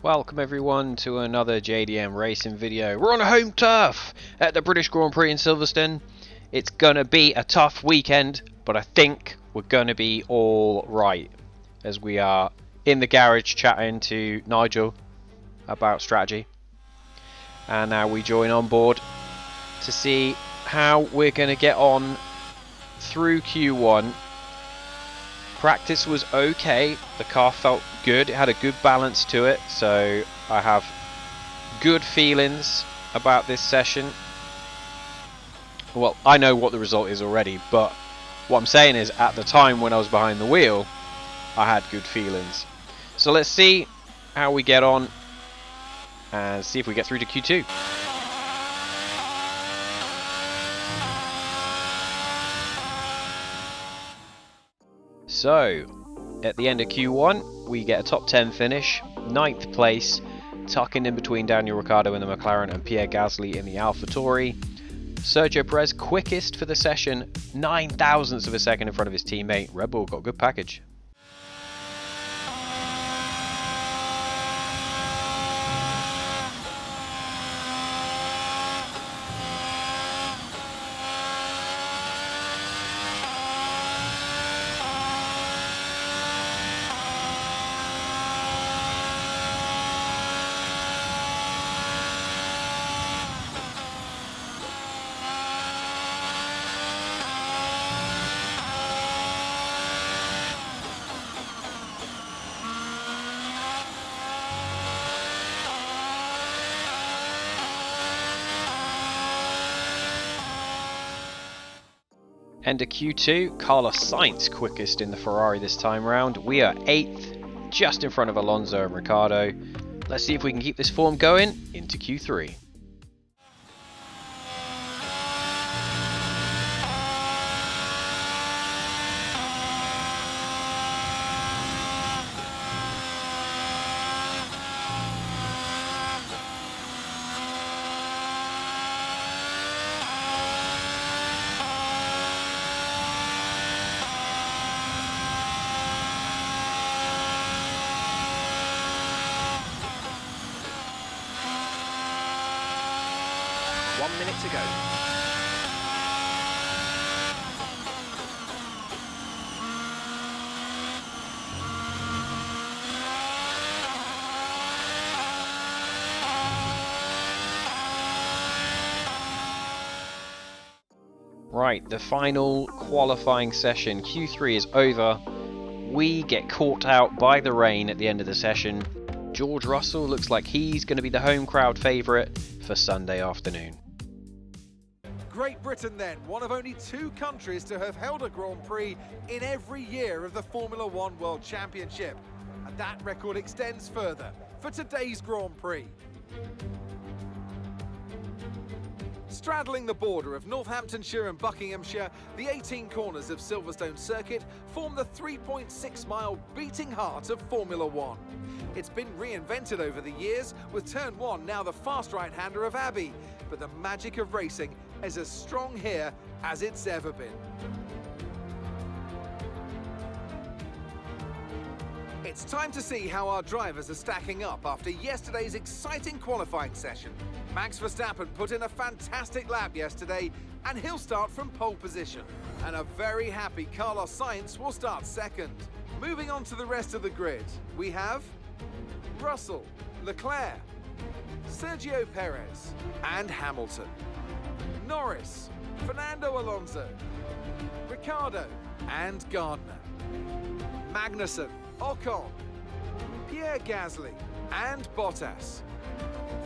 Welcome everyone to another JDM racing video. We're on a home turf at the British Grand Prix in Silverstone. It's gonna be a tough weekend, but I think we're gonna be all right, as we are in the garage chatting to Nigel about strategy. And now we join on board to see how we're gonna get on through Q1. Practice was okay, the car felt good, it had a good balance to it, so I have good feelings about this session. Well, I know what the result is already, but what I'm saying is at the time when I was behind the wheel, I had good feelings. So let's see how we get on and see if we get through to Q2. So, at the end of Q1, we get a top 10 finish, 9th place, tucking in between Daniel Ricciardo in the McLaren and Pierre Gasly in the AlphaTauri. Sergio Perez quickest for the session, 9 thousandths of a second in front of his teammate. Red Bull got a good package. End of Q2, Carlos Sainz quickest in the Ferrari this time round. We are 8th, just in front of Alonso and Ricciardo. Let's see if we can keep this form going into Q3. One minute to go. Right, the final qualifying session, Q3 is over. We get caught out by the rain at the end of the session. George Russell looks like he's going to be the home crowd favourite for Sunday afternoon. Great Britain then, one of only 2 countries to have held a Grand Prix in every year of the Formula One World Championship. And that record extends further for today's Grand Prix. Straddling the border of Northamptonshire and Buckinghamshire, the 18 corners of Silverstone Circuit form the 3.6-mile beating heart of Formula One. It's been reinvented over the years, with Turn 1 now the fast right-hander of Abbey, but the magic of racing is as strong here as it's ever been. It's time to see how our drivers are stacking up after yesterday's exciting qualifying session. Max Verstappen put in a fantastic lap yesterday, and he'll start from pole position. And a very happy Carlos Sainz will start second. Moving on to the rest of the grid, we have Russell, Leclerc, Sergio Perez, and Hamilton. Norris, Fernando Alonso, Ricciardo, and Gardner. Magnussen, Ocon, Pierre Gasly, and Bottas.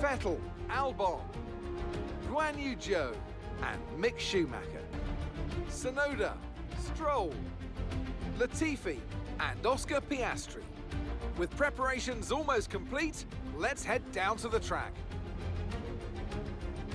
Vettel, Albon, Guan Yu Zhou, and Mick Schumacher. Tsunoda, Stroll, Latifi, and Oscar Piastri. With preparations almost complete, let's head down to the track.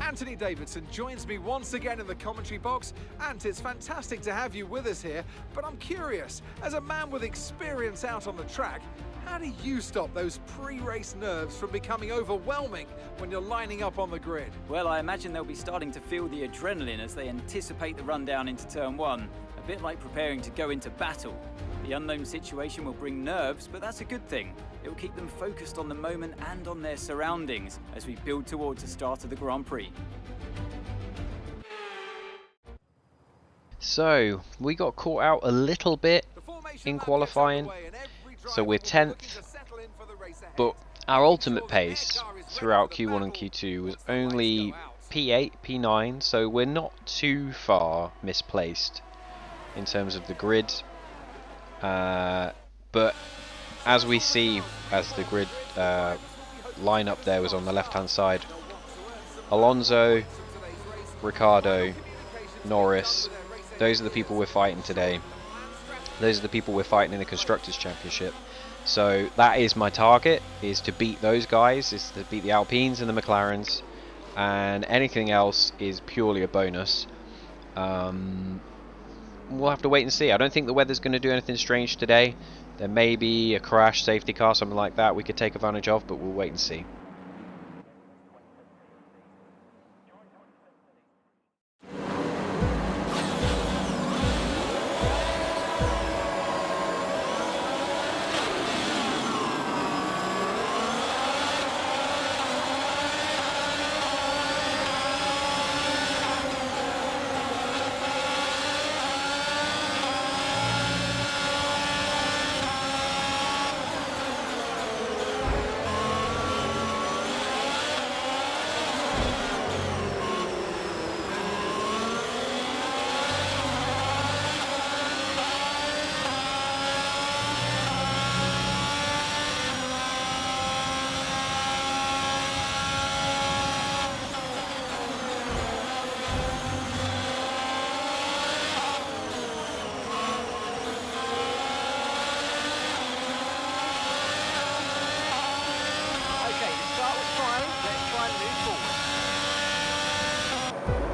Anthony Davidson joins me once again in the commentary box, and it's fantastic to have you with us here, but I'm curious, as a man with experience out on the track, how do you stop those pre-race nerves from becoming overwhelming when you're lining up on the grid? Well, I imagine they'll be starting to feel the adrenaline as they anticipate the run down into Turn 1, a bit like preparing to go into battle. The The unknown situation will bring nerves, but that's a good thing. It will keep them focused on the moment and on their surroundings as we build towards the start of the Grand Prix. So, we got caught out a little bit in qualifying, so we're 10th, but our ultimate pace throughout Q1 and Q2 was only P8, P9, so we're not too far misplaced in terms of the grid. But as we see, as the grid lineup there was on the left hand side, Alonso, Ricciardo, Norris, those are the people we're fighting today. Those are the people we're fighting in the Constructors' Championship. So that is my target, is to beat those guys, is to beat the Alpines and the McLarens, and anything else is purely a bonus. We'll have to wait and see. I don't think the weather's going to do anything strange today. There may be a crash, safety car, something like that we could take advantage of, but we'll wait and see.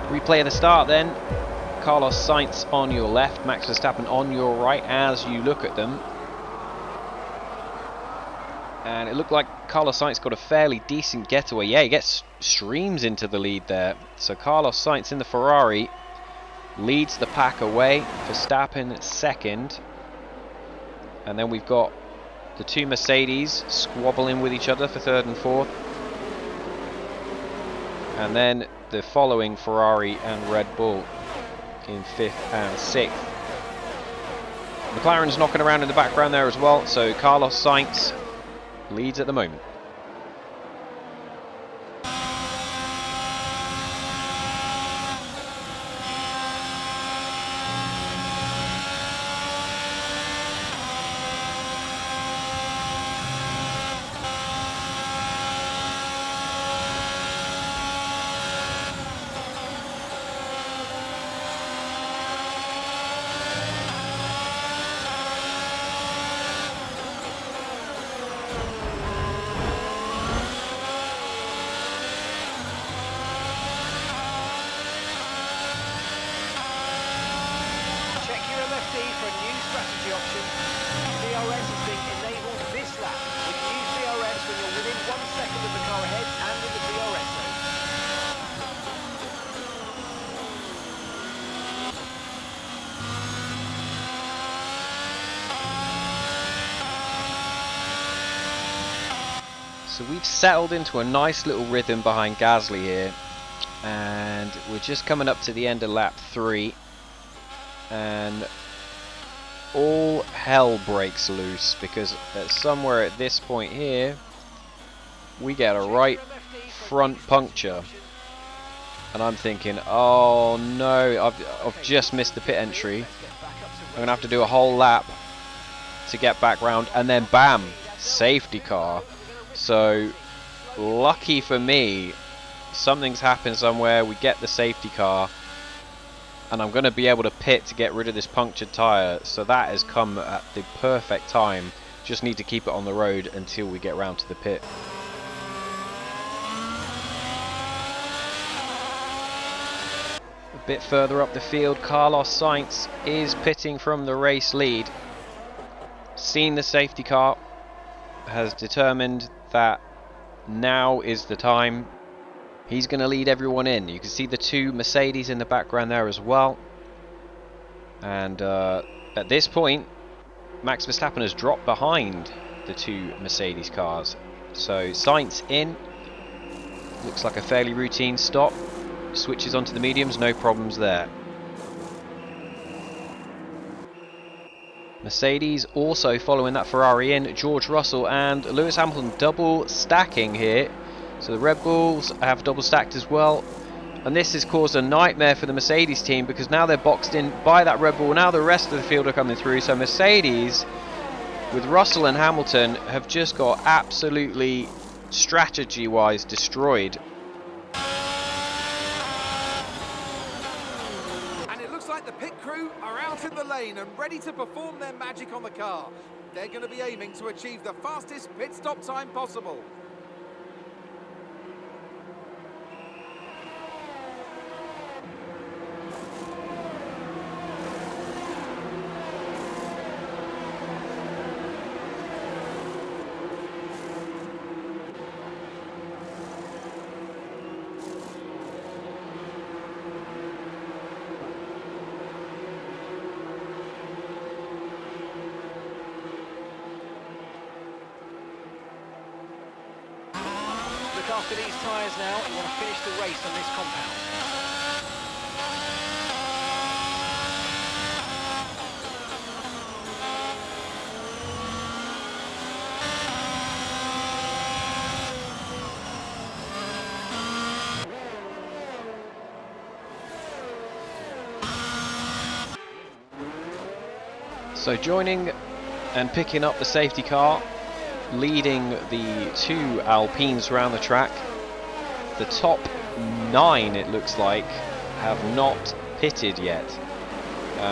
Replay of the start then. Carlos Sainz on your left, Max Verstappen on your right as you look at them. And it looked like Carlos Sainz got a fairly decent getaway. Yeah, he gets streams into the lead there. So Carlos Sainz in the Ferrari leads the pack away. Verstappen second. And then we've got the two Mercedes squabbling with each other for third and fourth. And then the following Ferrari and Red Bull in 5th and 6th. McLaren's knocking around in the background there as well, so Carlos Sainz leads at the moment. So we've settled into a nice little rhythm behind Gasly here, and we're just coming up to the end of lap 3, and all hell breaks loose because somewhere at this point here we get a right front puncture, and I'm thinking, oh no, I've just missed the pit entry. I'm gonna have to do a whole lap to get back round, and then bam, safety car. So lucky for me, something's happened somewhere, we get the safety car, and I'm going to be able to pit to get rid of this punctured tyre. So that has come at the perfect time. Just need to keep it on the road until we get round to the pit. A bit further up the field, Carlos Sainz is pitting from the race lead. Seen the safety car, has determined that now is the time. He's going to lead everyone in. You can see the two Mercedes in the background there as well. And at this point, Max Verstappen has dropped behind the two Mercedes cars. So Sainz in, looks like a fairly routine stop, switches onto the mediums, no problems there. Mercedes also following that Ferrari in, George Russell and Lewis Hamilton double stacking here. So the Red Bulls have double stacked as well. And this has caused a nightmare for the Mercedes team because now they're boxed in by that Red Bull. Now the rest of the field are coming through. So Mercedes, with Russell and Hamilton, have just got absolutely strategy-wise destroyed. The pit crew are out in the lane and ready to perform their magic on the car. They're going to be aiming to achieve the fastest pit stop time possible. After these tyres now, you want to finish the race on this compound. So joining and picking up the safety car, leading the two Alpines around the track. The top 9, it looks like, have not pitted yet.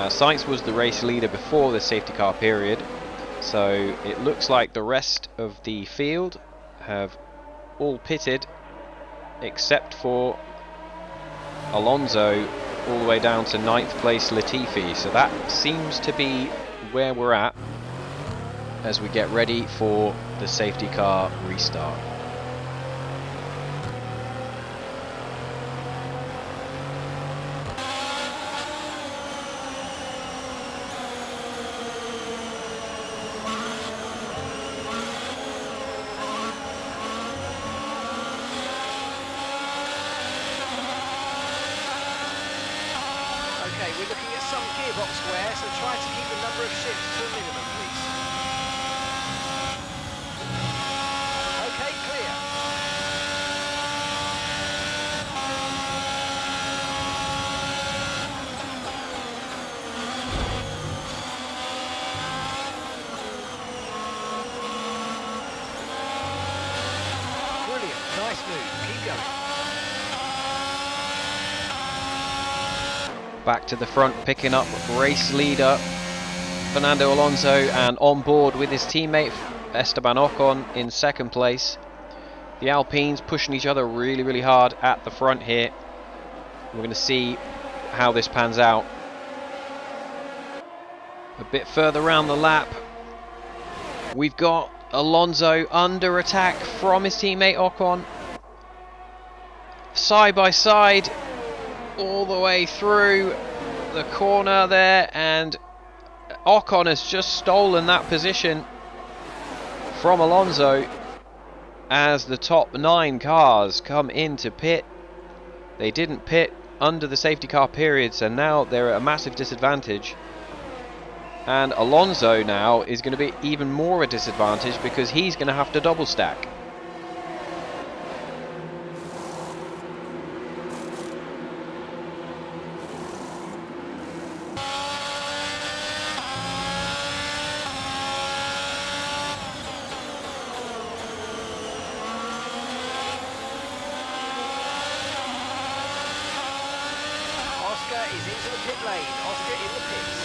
Sainz was the race leader before the safety car period, so it looks like the rest of the field have all pitted except for Alonso all the way down to 9th place Latifi. So that seems to be where we're at as we get ready for the safety car restart. Okay, we're looking at some gearbox wear, so try to keep the number of shifts to a minimum, please. Okay, clear. Brilliant, nice move, keep going. Back to the front, picking up race leader Fernando Alonso, and on board with his teammate Esteban Ocon in 2nd place. The Alpines pushing each other really hard at the front here. We're going to see how this pans out. A bit further around the lap, we've got Alonso under attack from his teammate Ocon. Side by side, all the way through the corner there, and Ocon has just stolen that position from Alonso as the top 9 cars come into pit. They didn't pit under the safety car period, so now they're at a massive disadvantage, and Alonso now is going to be even more a disadvantage because he's going to have to double stack. Oscar is into the pit lane. Oscar in the pits.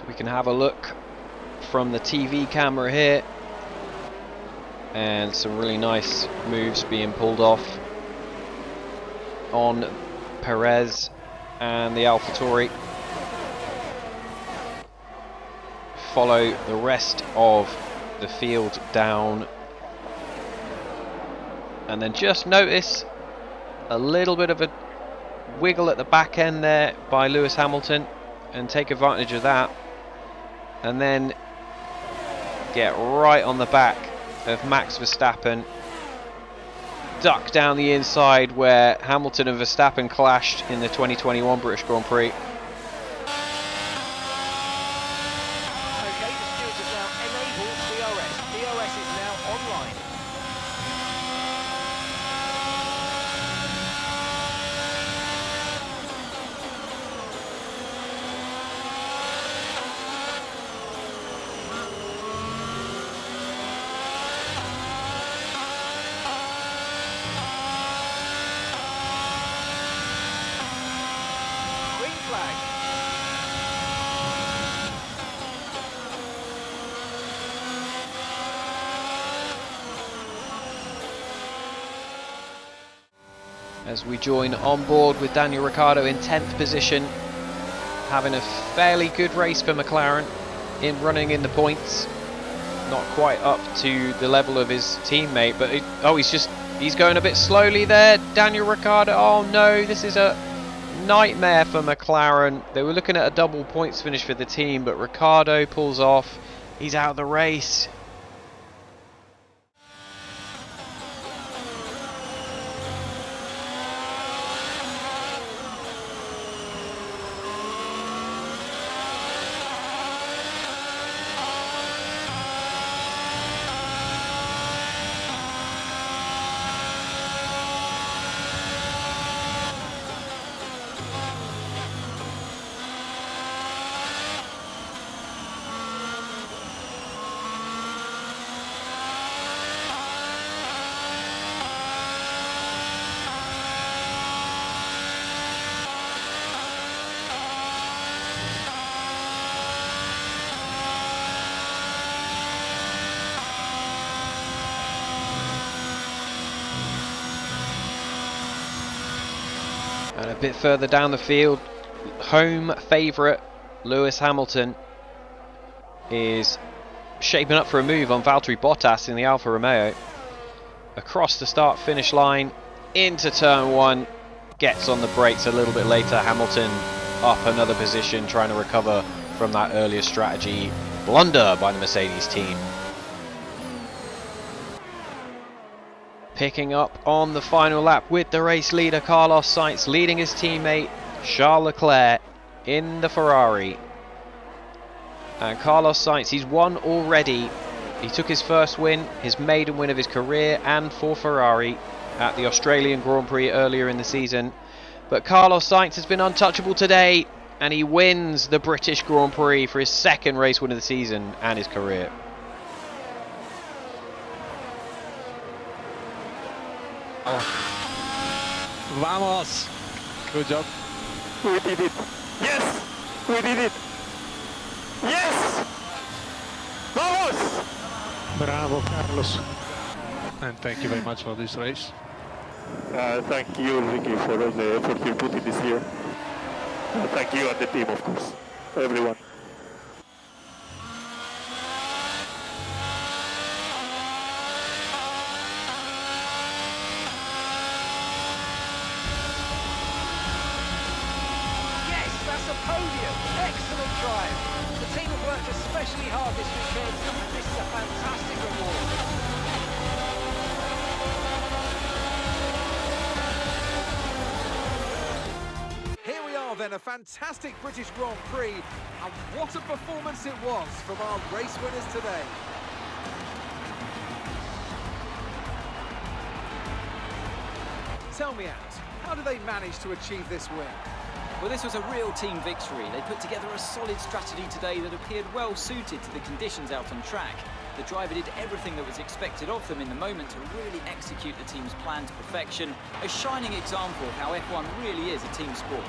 We can have a look from the TV camera here, and some really nice moves being pulled off on Perez and the AlphaTauri. Follow the rest of the field down, and then just notice a little bit of a wiggle at the back end there by Lewis Hamilton, and take advantage of that, and then get right on the back of Max Verstappen, duck down the inside where Hamilton and Verstappen clashed in the 2021 British Grand Prix. As we join on board with Daniel Ricciardo in 10th position, having a fairly good race for McLaren in running in the points. Not quite up to the level of his teammate, but he's going a bit slowly there, Daniel Ricciardo. Oh no, this is a nightmare for McLaren. They were looking at a double points finish for the team, but Ricciardo pulls off. He's out of the race. And a bit further down the field, home favourite Lewis Hamilton is shaping up for a move on Valtteri Bottas in the Alfa Romeo. Across the start-finish line, into turn one, gets on the brakes a little bit later. Hamilton up another position, trying to recover from that earlier strategy blunder by the Mercedes team. Picking up on the final lap with the race leader Carlos Sainz, leading his teammate Charles Leclerc in the Ferrari. And Carlos Sainz, he's won already. He took his first win, his maiden win of his career and for Ferrari at the Australian Grand Prix earlier in the season. But Carlos Sainz has been untouchable today, and he wins the British Grand Prix for his second race win of the season and his career. Vamos! Good job. We did it. Yes! We did it. Yes! Vamos! Bravo, Carlos. And thank you very much for this race. Thank you, Ricky, for all the effort you put in this year. Thank you and the team, of course. Everyone. That's a podium. Excellent drive. The team have worked especially hard this weekend, and this is a fantastic reward. Here we are then, a fantastic British Grand Prix, and what a performance it was from our race winners today. Tell me, Ant, how did they manage to achieve this win? Well, this was a real team victory. They put together a solid strategy today that appeared well suited to the conditions out on track. The driver did everything that was expected of them in the moment to really execute the team's plan to perfection. A shining example of how F1 really is a team sport.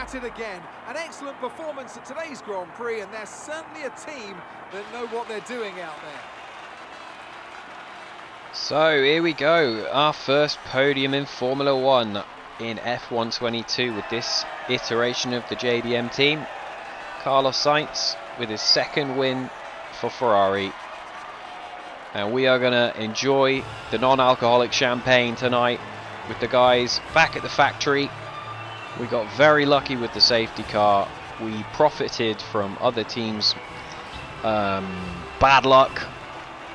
at it again. An excellent performance at today's Grand Prix, and they're certainly a team that know what they're doing out there. So here we go, our first podium in Formula 1 in F122 with this iteration of the JDM team. Carlos Sainz with his second win for Ferrari. And we are going to enjoy the non-alcoholic champagne tonight with the guys back at the factory. We got very lucky with the safety car. We profited from other teams' bad luck,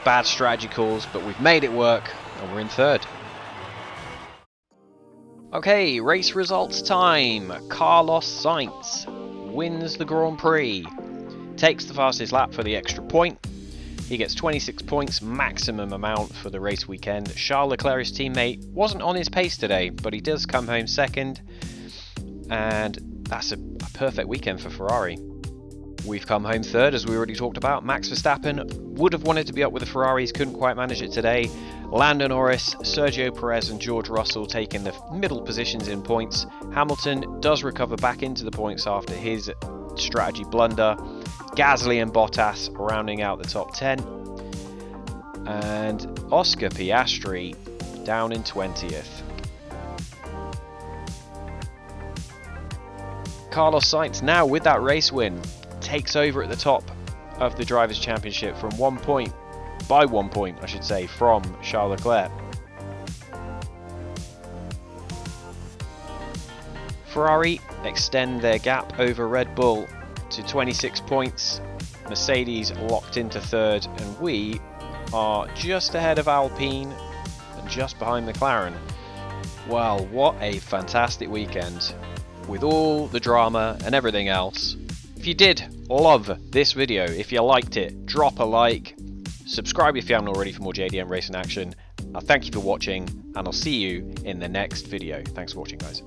bad strategy calls, but we've made it work and we're in third. Okay, race results time. Carlos Sainz wins the Grand Prix, takes the fastest lap for the extra point. He gets 26 points, maximum amount for the race weekend. Charles Leclerc's teammate wasn't on his pace today, but he does come home second, and that's a perfect weekend for Ferrari. We've come home third, as we already talked about. Max Verstappen would have wanted to be up with the Ferraris, couldn't quite manage it today. Lando Norris, Sergio Perez and George Russell taking the middle positions in points. Hamilton does recover back into the points after his strategy blunder. Gasly and Bottas rounding out the top 10. And Oscar Piastri down in 20th. Carlos Sainz now with that race win takes over at the top of the Drivers' Championship from 1 point, by 1 point I should say, from Charles Leclerc. Ferrari extend their gap over Red Bull to 26 points. Mercedes locked into third, and we are just ahead of Alpine and just behind McLaren. Well, what a fantastic weekend with all the drama and everything else. If you did love this video, if you liked it, drop a like, subscribe if you haven't already for more JDM racing action. Thank you for watching, and I'll see you in the next video. Thanks for watching, guys.